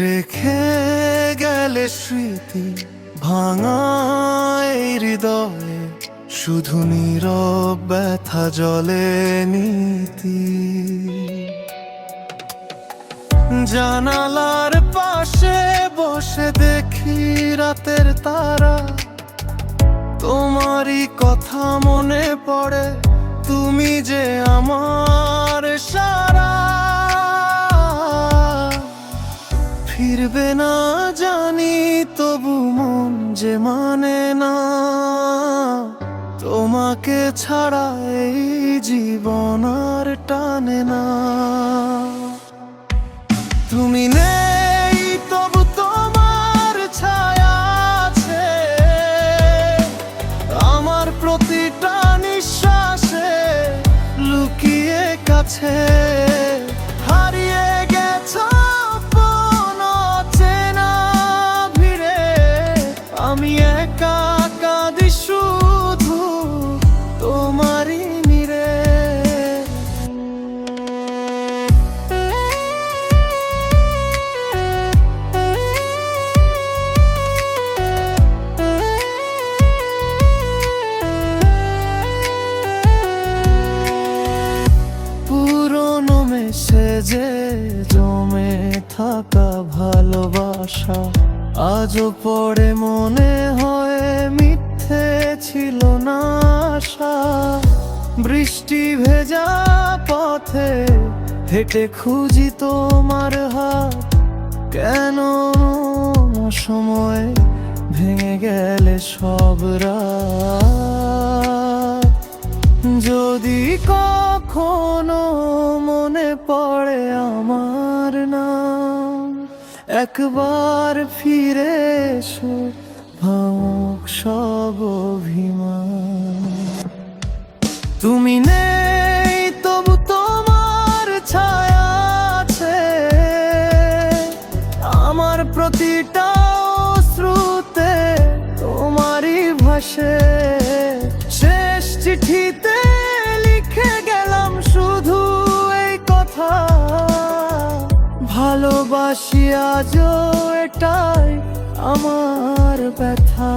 রেখে গেলে স্মৃতি ভাঙা এই হৃদয়ে, শুধু নীরব ব্যথা জলে নীতি। জানালার পাশে বসে দেখি রাতের তারা, তোমারই কথা মনে পড়ে, তুমি যে আমার সারা। ফিরবে না জানি, তবু মন যে মানে না, তোমাকে ছাড়া এই জীবন আর টানে না। তুমি নেই তবু তোমার ছায়া আছে আমার প্রতিটা নিঃশ্বাসে, লুকিয়ে কাছে হারিয়ে গেছো আপন অচেনা ভিড়ে। আমি একা কাঁদি শুধু তোমারই নীড়ে। যে জমে থাকা ভালোবাসা আজও পড়ে মনে হয় মিথ্যে ছিল না আশা। বৃষ্টি ভেজা পথে হেঁটে খুঁজি তোমার হাত, কেন সময় ভেঙে গেলে সব রাত। যদি কখনো মনে পড়ে আমার নাম, একবার ফিরে এসো ভাঙুক সব অভিমান। তুমি নেই তবু তোমার ছায়া আছে আমার প্রতিটা অশ্রুতে, তোমারই ভাসে। শেষ চিঠিতে লিখে গেলাম শুধু এই কথা, ভালোবাসি আজও এটাই আমার ব্যথা।